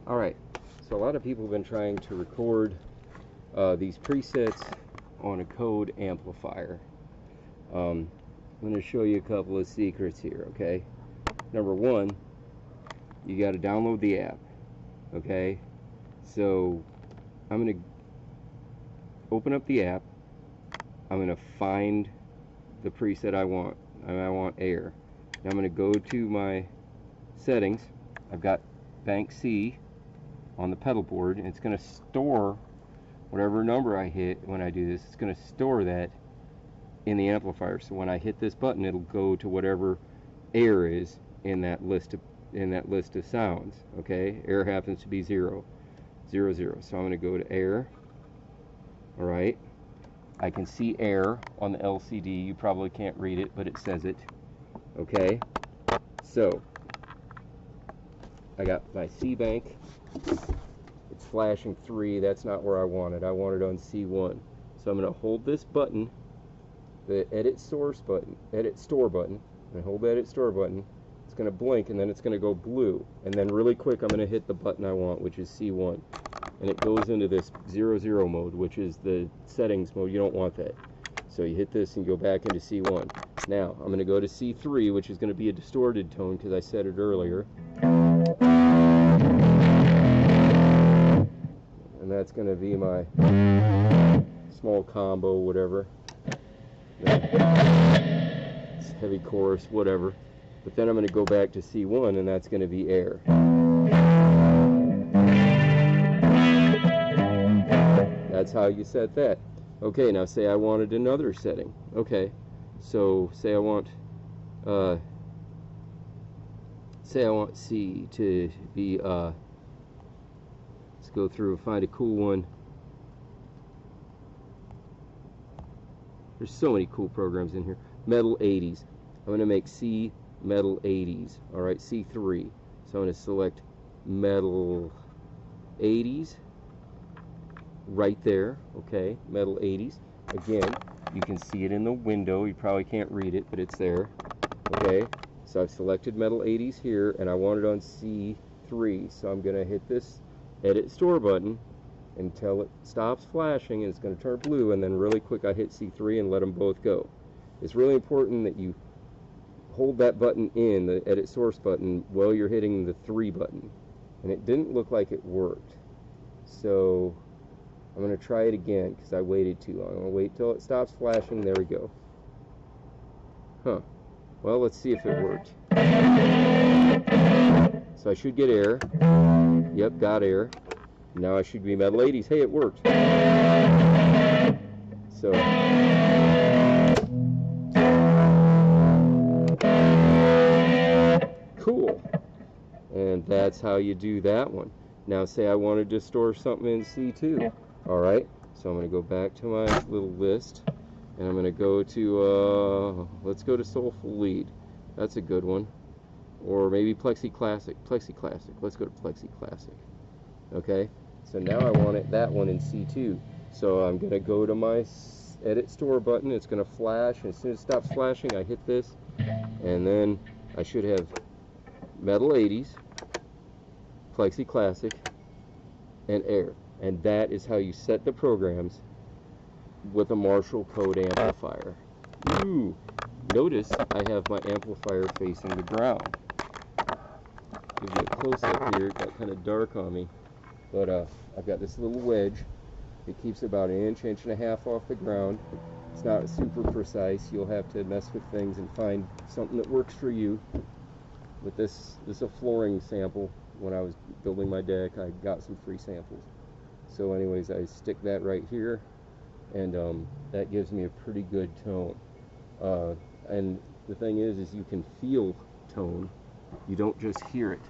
Alright, so a lot of people have been trying to record these presets on a code amplifier. I'm going to show you a couple of secrets here, okay? Number one, you got to download the app, okay? So I'm going to open up the app. I'm going to find the preset I want. I want air. Now I'm going to go to my settings. I've got bank C on the pedal board, and it's going to store whatever number I hit when I do this. It's going to store that in the amplifier, so when I hit this button, it'll go to whatever air is in that list of sounds. Okay, air happens to be 0, 0, 0. So I'm going to go to air. All right, I can see air on the LCD. You probably can't read it, but it says it. Okay, so I got my C bank. It's flashing 3. That's not where I want it. I want it on C1. So I'm going to hold this button, the edit store button. I hold the edit store button. It's going to blink, and then it's going to go blue. And then really quick, I'm going to hit the button I want, which is C1. And it goes into this 0, 0 mode, which is the settings mode. You don't want that. So you hit this and go back into C1. Now, I'm going to go to C3, which is going to be a distorted tone because I said it earlier. And that's going to be my small combo, whatever. It's heavy chorus, whatever. But then I'm going to go back to C1, and that's going to be air. That's how you set that. Okay, now say I wanted another setting. Okay, so say I want C to be let's go through and find a cool one. There's so many cool programs in here. Metal 80s. I'm going to make C Metal 80s. Alright, C3. So I'm going to select Metal 80s right there. Okay, Metal 80s. Again, you can see it in the window. You probably can't read it, but it's there. Okay, so I've selected Metal 80s here, and I want it on C3. So I'm going to hit this edit store button until it stops flashing, and it's going to turn blue, and then really quick I hit C3 and let them both go. It's really important that you hold that button in, the edit source button, while you're hitting the 3 button. And it didn't look like it worked. So I'm going to try it again because I waited too long. I'm going to wait till it stops flashing. There we go. Huh. Well, let's see if it worked. So I should get air. Yep, got air. Now I should be Metal 80s. Hey, it worked. So cool. And that's how you do that one. Now say I wanted to store something in C2. Alright, so I'm going to go back to my little list, and I'm going to go to, let's go to Soulful Lead. That's a good one. Or maybe Plexi Classic. Plexi Classic. Let's go to Plexi Classic. Okay, so now I want that one in C2. So I'm going to go to my edit store button. It's going to flash, and as soon as it stops flashing, I hit this, and then I should have Metal 80s, Plexi Classic, and air. And that is how you set the programs with a Marshall code amplifier. Ooh, notice I have my amplifier facing the ground. Give you a close-up here. It got kind of dark on me. But I've got this little wedge. It keeps about an inch, inch and a half off the ground. It's not super precise. You'll have to mess with things and find something that works for you. With this is a flooring sample. When I was building my deck, I got some free samples. So anyways, I stick that right here, and that gives me a pretty good tone. And the thing is you can feel tone. You don't just hear it.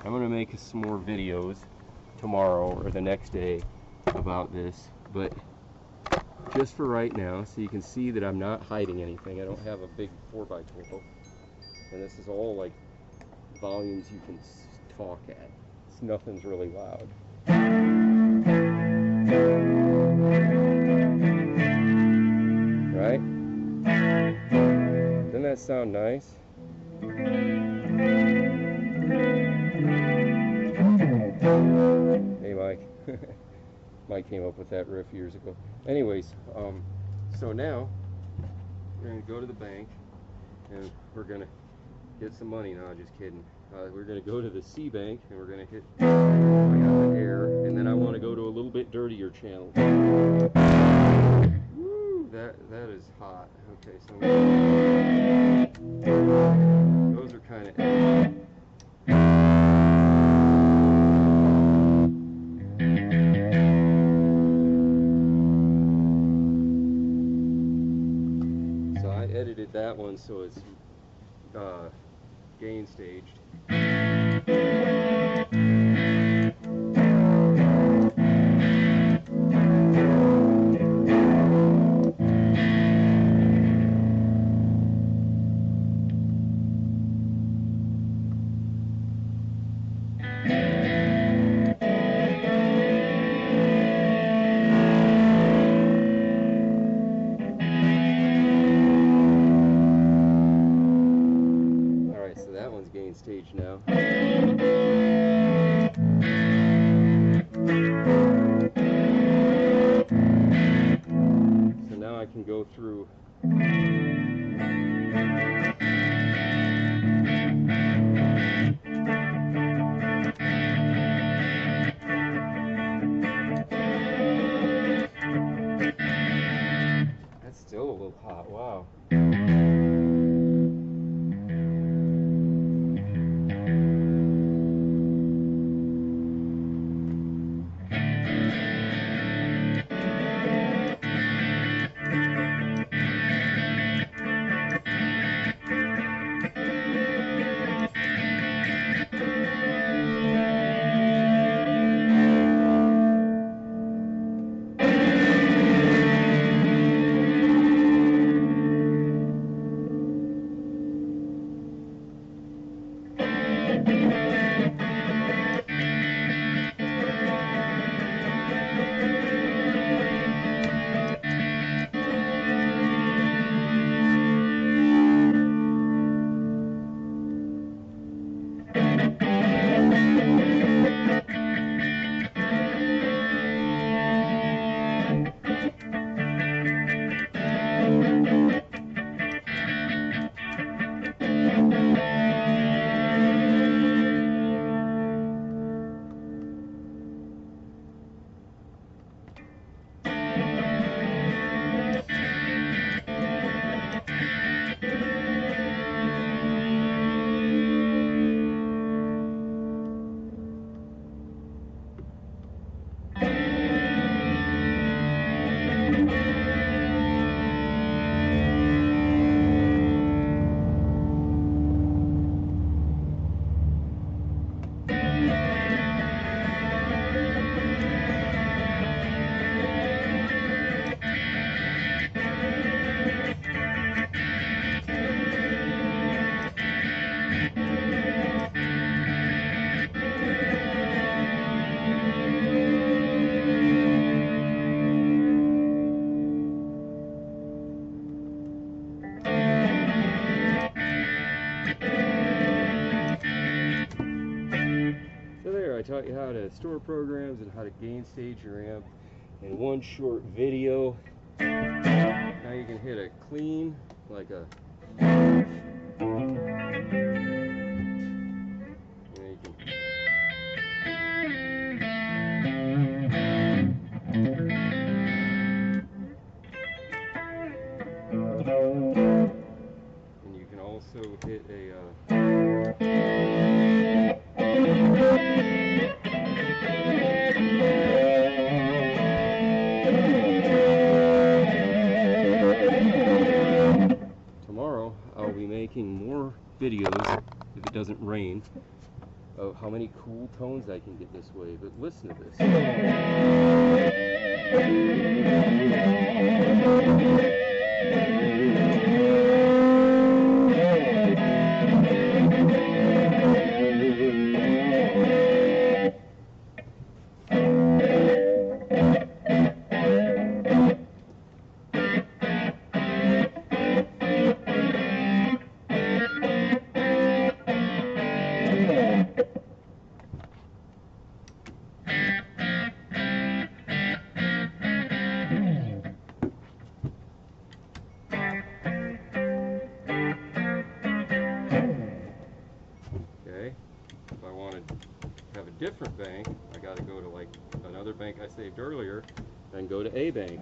I'm going to make some more videos tomorrow or the next day about this, but just for right now, so you can see that I'm not hiding anything. I don't have a big 4x12, and this is all like volumes you can talk at. Nothing's really loud. Right? Doesn't that sound nice? Mike came up with that riff years ago. Anyways, so now we're going to go to the bank and we're going to get some money. No, just kidding. We're going to go to the C bank and we're going to hit the air, and then I want to go to a little bit dirtier channel. Woo, that is hot. Okay, so those are kind of edited that one so it's gain staged. Gain stage now. So now I can go through that's still a little hot. Wow. I taught you how to store programs and how to gain stage your amp in one short video. Now you can hit a clean, like a, and you can, and you can also hit a tomorrow I'll be making more videos, if it doesn't rain, of how many cool tones I can get this way. But listen to this. different bank, I got to go to like another bank I saved earlier, then go to a bank.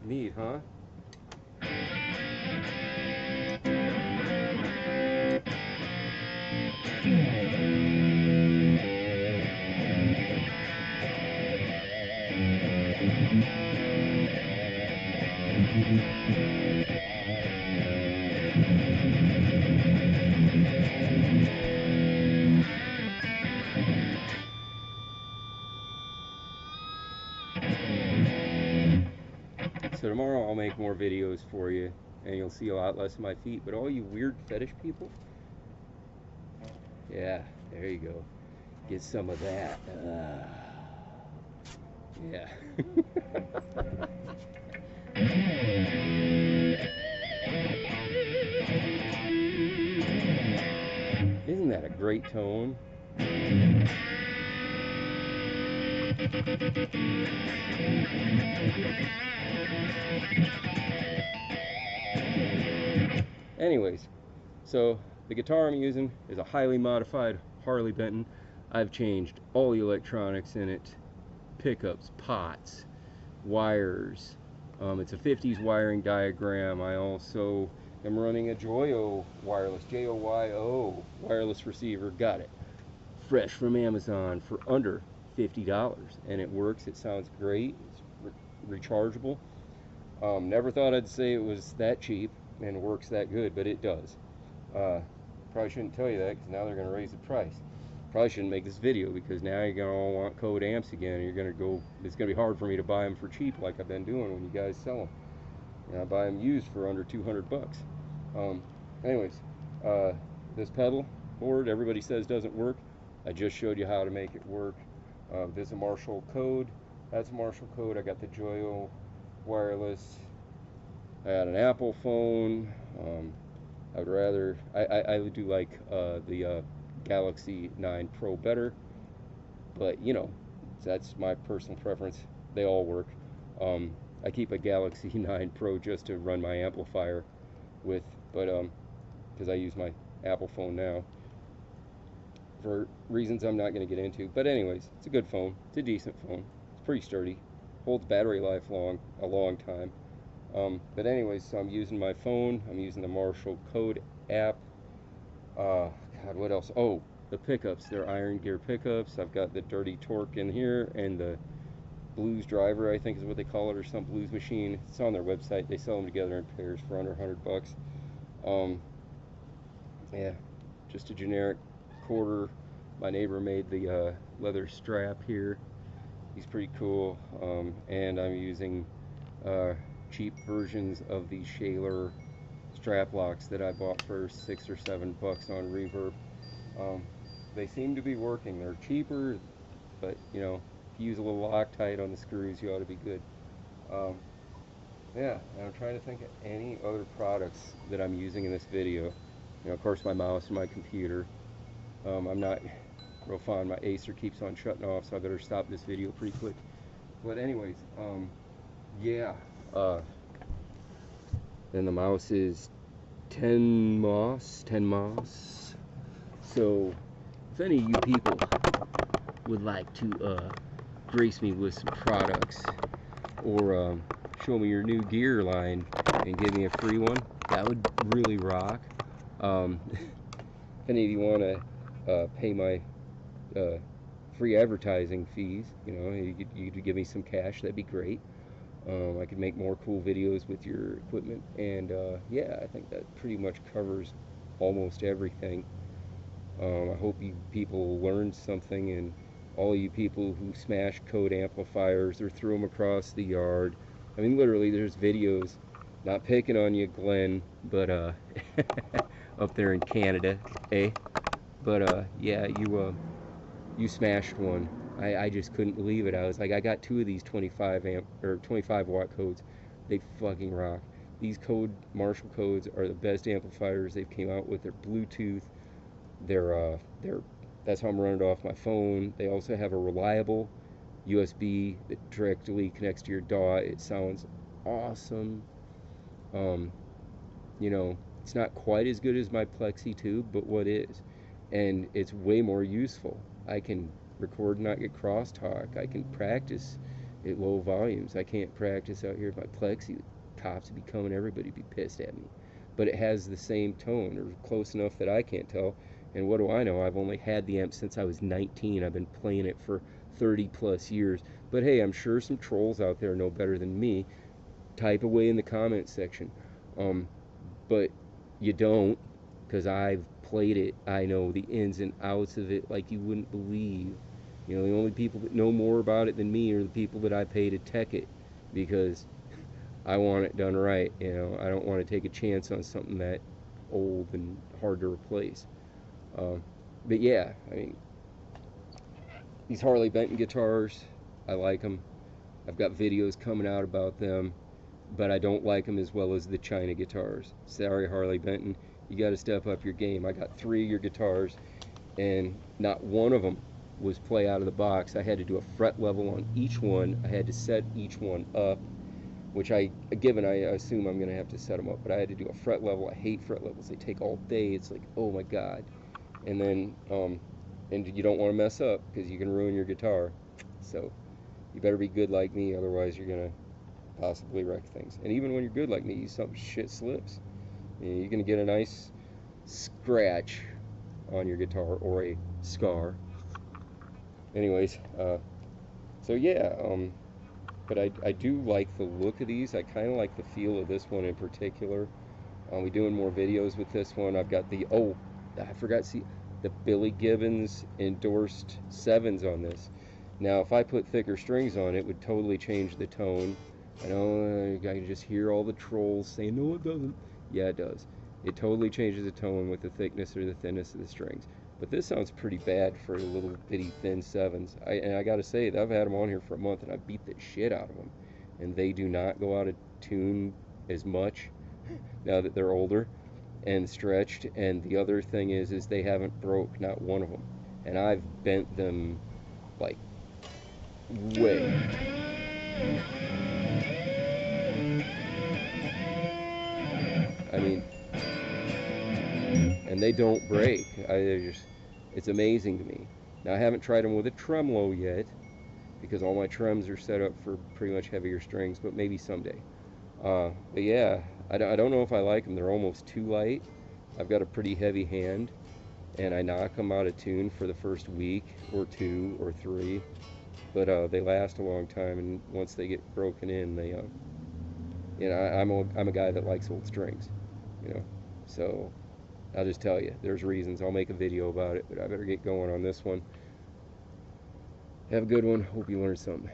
Neat, huh? So tomorrow I'll make more videos for you, and you'll see a lot less of my feet. But all you weird fetish people, yeah, there you go. Get some of that. Yeah. Isn't that a great tone? Anyways, so the guitar I'm using is a highly modified Harley Benton. I've changed all the electronics in it, pickups, pots, wires. It's a 50s wiring diagram. I also am running a Joyo wireless, Joyo wireless receiver. Got it fresh from Amazon for under $50, and it works. It sounds great. It's rechargeable. Never thought I'd say it was that cheap and works that good, but it does. Probably shouldn't tell you that because now they're going to raise the price. Probably shouldn't make this video because now you're going to all want code amps again, and you're going to go, it's going to be hard for me to buy them for cheap like I've been doing when you guys sell them. I buy them used for under 200 bucks. Anyways, this pedal board everybody says doesn't work. I just showed you how to make it work. This is a Marshall code. That's a Marshall code. I got the Joyo wireless. I got an Apple phone. I would rather, I would do like the Galaxy 9 Pro better, but you know, that's my personal preference. They all work. I keep a Galaxy 9 Pro just to run my amplifier with, but because I use my Apple phone now for reasons I'm not going to get into. But anyways, it's a good phone. It's a decent phone. It's pretty sturdy. Holds battery life a long time. But anyways, so I'm using my phone. I'm using the Marshall Code app. God, what else? Oh, the pickups. They're Iron Gear pickups. I've got the Dirty Torque in here and the Blues Driver, I think is what they call it, or some blues machine. It's on their website. They sell them together in pairs for under 100 bucks. Yeah, just a generic quarter. My neighbor made the leather strap here. He's pretty cool. And I'm using cheap versions of the Shaler strap locks that I bought for 6 or 7 bucks on Reverb. They seem to be working. They're cheaper, but you know, if you use a little Loctite on the screws, you ought to be good. Yeah, and I'm trying to think of any other products that I'm using in this video. You know, of course, my mouse and my computer. I'm not real fond. My Acer keeps on shutting off, so I better stop this video pretty quick. But anyways, yeah. Then the mouse is 10 Moss. So if any of you people would like to grace me with some products or show me your new gear line and give me a free one, that would really rock. If any of you want to pay my free advertising fees, you know, you could give me some cash, that'd be great. I could make more cool videos with your equipment, and yeah, I think that pretty much covers almost everything. I hope you people learned something, and all you people who smash code amplifiers or threw them across the yard. I mean, literally, there's videos, not picking on you, Glenn, but up there in Canada, eh? But yeah, you smashed one. I just couldn't believe it. I was like, I got 2 of these 25 watt codes. They fucking rock. These Marshall codes are the best amplifiers they've came out with. They're Bluetooth. They're that's how I'm running it off my phone. They also have a reliable USB that directly connects to your DAW. It sounds awesome. Um, you know, it's not quite as good as my Plexi Tube, but what is? And it's way more useful. I can record and not get crosstalk. I can practice at low volumes. I can't practice out here with my Plexi. The cops would be coming, everybody would be pissed at me. But it has the same tone, or close enough that I can't tell. And what do I know? I've only had the amp since I was 19. I've been playing it for 30 plus years. But hey, I'm sure some trolls out there know better than me. Type away in the comment section. But you don't, because I've played it. I know the ins and outs of it like you wouldn't believe. You know, the only people that know more about it than me are the people that I pay to tech it, because I want it done right. You know, I don't want to take a chance on something that old and hard to replace. But yeah, I mean, these Harley Benton guitars, I like them. I've got videos coming out about them, but I don't like them as well as the China guitars. Sorry, Harley Benton, you got to step up your game. I got 3 of your guitars, and not one of them was play out of the box. I had to do a fret level on each one. I had to set each one up, which I assume I'm going to have to set them up, but I had to do a fret level. I hate fret levels. They take all day. It's like, oh my God. And then, and you don't want to mess up because you can ruin your guitar. So you better be good like me, otherwise you're going to possibly wreck things. And even when you're good like me, some shit slips. You know, you're going to get a nice scratch on your guitar, or a scar. Anyways, so yeah, but I do like the look of these. I kind of like the feel of this one in particular. We're doing more videos with this one. I've got the, oh, I forgot to see the Billy Gibbons endorsed 7s on this. Now, if I put thicker strings on it, it would totally change the tone. I know I can just hear all the trolls saying, no, it doesn't. Yeah, it does. It totally changes the tone with the thickness or the thinness of the strings. But this sounds pretty bad for little bitty thin 7s. And I gotta say, I've had them on here for a month and I beat the shit out of them. And they do not go out of tune as much now that they're older and stretched. And the other thing is they haven't broke, not one of them. And I've bent them like way. I mean, and they don't break. It's amazing to me. Now, I haven't tried them with a tremolo yet, because all my trems are set up for pretty much heavier strings, but maybe someday. But yeah, I don't know if I like them. They're almost too light. I've got a pretty heavy hand, and I knock them out of tune for the first week or 2 or 3, but they last a long time, and once they get broken in, they, you know, I'm a guy that likes old strings, you know, so I'll just tell you, there's reasons. I'll make a video about it, but I better get going on this one. Have a good one. Hope you learned something.